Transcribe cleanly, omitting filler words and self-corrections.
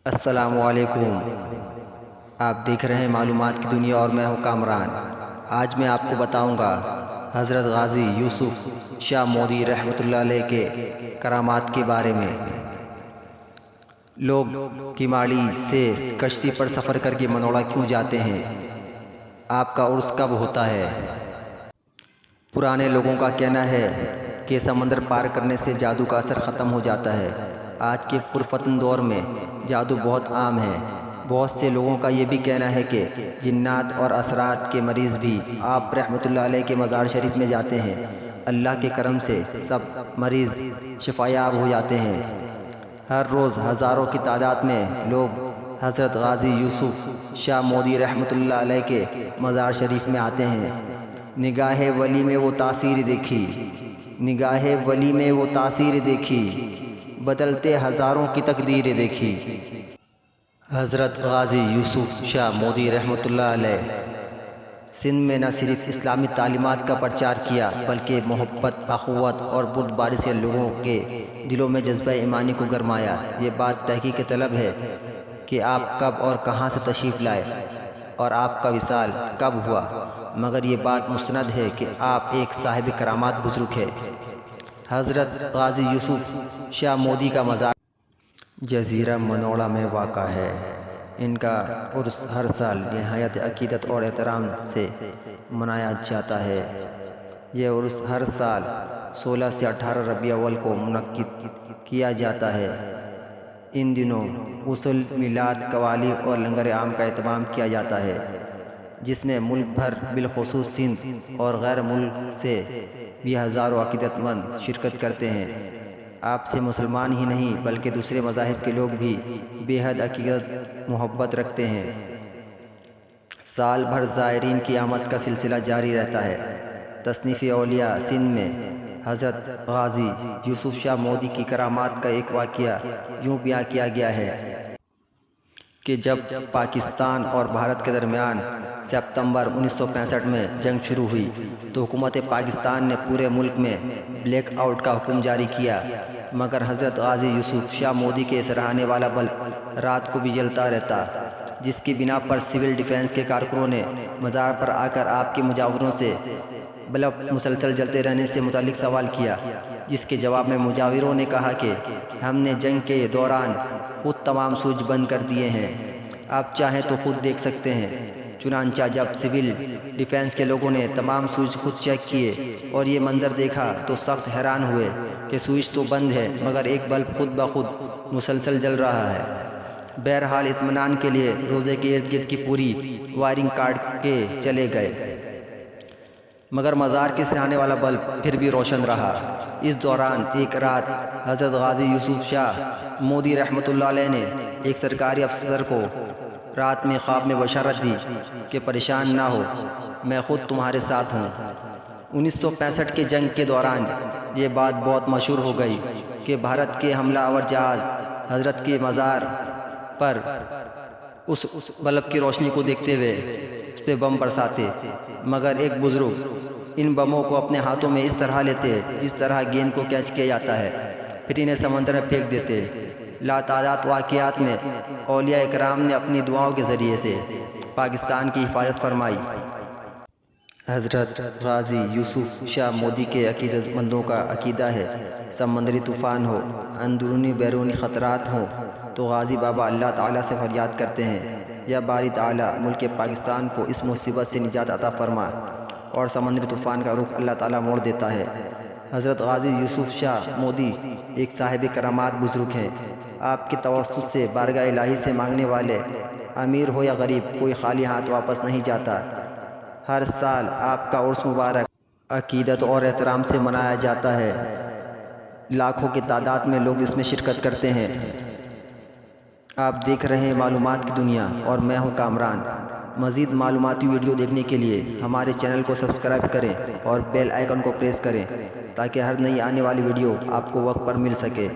السلام علیکم۔ آپ دیکھ رہے ہیں معلومات کی دنیا اور میں ہوں کامران۔ آج میں آپ کو بتاؤں گا حضرت غازی یوسف شاہ مودی رحمۃ اللہ علیہ کے کرامات کے بارے میں۔ لوگ کیماڑی سے کشتی پر سفر کر کے منوڑا کیوں جاتے ہیں؟ آپ کا عرس کب ہوتا ہے؟ پرانے لوگوں کا کہنا ہے کہ سمندر پار کرنے سے جادو کا اثر ختم ہو جاتا ہے۔ آج کے پرفتن دور میں جادو بہت عام ہے۔ بہت سے لوگوں کا یہ بھی کہنا ہے کہ جنات اور اثرات کے مریض بھی آپ رحمۃ اللہ علیہ کے مزار شریف میں جاتے ہیں۔ اللہ کے کرم سے سب مریض شفایاب ہو جاتے ہیں۔ ہر روز ہزاروں کی تعداد میں لوگ حضرت غازی یوسف شاہ مودی رحمۃ اللہ علیہ کے مزار شریف میں آتے ہیں۔ نگاہ ولی میں وہ تاثیر دیکھی، نگاہ ولی میں وہ تاثیر دیکھی، بدلتے ہزاروں کی تقدیر دیکھی۔ حضرت غازی یوسف شاہ مودی رحمۃ اللہ علیہ سندھ میں نہ صرف اسلامی تعلیمات کا پرچار کیا بلکہ محبت، اخوت اور بردباری سے لوگوں کے دلوں میں جذبہ ایمانی کو گرمایا۔ یہ بات تحقیق طلب ہے کہ آپ کب اور کہاں سے تشریف لائے اور آپ کا وصال کب ہوا، مگر یہ بات مستند ہے کہ آپ ایک صاحب کرامات بزرگ ہے۔ حضرت غازی یوسف شاہ مودی کا مزار جزیرہ منوڑا میں واقع ہے۔ ان کا عرس ہر سال نہایت عقیدت اور احترام سے منایا جاتا ہے۔ یہ عرس ہر سال 16 سے 18 ربیع الاول کو منعقد کیا جاتا ہے۔ ان دنوں غسل، میلاد، قوالی اور لنگر عام کا اہتمام کیا جاتا ہے، جس میں ملک بھر بالخصوص سندھ اور غیر ملک سے بھی ہزاروں عقیدت مند شرکت کرتے ہیں۔ آپ سے مسلمان ہی نہیں بلکہ دوسرے مذاہب کے لوگ بھی بے حد عقیدت محبت رکھتے ہیں۔ سال بھر زائرین کی آمد کا سلسلہ جاری رہتا ہے۔ تصنیف اولیاء سندھ میں حضرت غازی یوسف شاہ مودی کی کرامات کا ایک واقعہ یوں بیان کیا گیا ہے کہ جب پاکستان اور بھارت کے درمیان ستمبر 1965 میں جنگ شروع ہوئی تو حکومت پاکستان نے پورے ملک میں بلیک آؤٹ کا حکم جاری کیا، مگر حضرت غازی یوسف شاہ مودی کے سراہنے والا بلب رات کو بھی جلتا رہتا، جس کی بنا پر سول ڈیفنس کے کارکنوں نے مزار پر آ کر آپ کے مجاوروں سے بلب مسلسل جلتے رہنے سے متعلق سوال کیا، جس کے جواب میں مجاوروں نے کہا کہ ہم نے جنگ کے دوران خود تمام سوئچ بند کر دیے ہیں، آپ چاہیں تو خود دیکھ سکتے ہیں۔ چنانچہ جب سول ڈیفنس کے لوگوں نے تمام سوئچ خود چیک کیے اور یہ منظر دیکھا تو سخت حیران ہوئے کہ سوئچ تو بند ہے مگر ایک بلب خود بخود مسلسل جل رہا ہے۔ بہرحال اطمینان کے لیے روزے کے ارد گرد کی پوری وائرنگ کاٹ کے چلے گئے، مگر مزار کے سراہنے والا بلب پھر بھی روشن رہا۔ اس دوران ایک رات حضرت غازی یوسف شاہ مودی رحمۃ اللہ علیہ نے ایک سرکاری افسر کو رات میں خواب میں بشارت دی کہ پریشان نہ ہو، میں خود تمہارے ساتھ ہوں۔ 1965 کے جنگ کے دوران یہ بات بہت مشہور ہو گئی کہ بھارت کے حملہ آور جہاز حضرت کے مزار پر اس بلب کی روشنی کو دیکھتے ہوئے اس پہ بم برساتے، مگر ایک بزرگ ان بموں کو اپنے ہاتھوں میں اس طرح لیتے جس طرح گیند کو کیچ کیا جاتا ہے، پھر انہیں سمندر میں پھینک دیتے۔ لاتعداد واقعات میں اولیاء اکرام نے اپنی دعاؤں کے ذریعے سے پاکستان کی حفاظت فرمائی۔ حضرت غازی یوسف شاہ مودی کے عقیدت مندوں کا عقیدہ ہے سمندری طوفان ہو، اندرونی بیرونی خطرات ہوں تو غازی بابا اللہ تعالیٰ سے فریاد کرتے ہیں، یا باری تعالیٰ ملک پاکستان کو اس مصیبت سے نجات عطا فرما، اور سمندری طوفان کا رخ اللہ تعالیٰ موڑ دیتا ہے۔ حضرت غازی یوسف شاہ مودی ایک صاحب کرامات بزرگ ہیں۔ آپ کے توسط سے بارگاہ الہی سے مانگنے والے امیر ہو یا غریب کوئی خالی ہاتھ واپس نہیں جاتا۔ ہر سال آپ کا عرس مبارک عقیدت اور احترام سے منایا جاتا ہے۔ لاکھوں کی تعداد میں لوگ اس میں شرکت کرتے ہیں۔ آپ دیکھ رہے ہیں معلومات کی دنیا اور میں ہوں کامران۔ مزید معلوماتی ویڈیو دیکھنے کے لیے ہمارے چینل کو سبسکرائب کریں اور بیل آئیکن کو پریس کریں تاکہ ہر نئی آنے والی ویڈیو آپ کو وقت پر مل سکے۔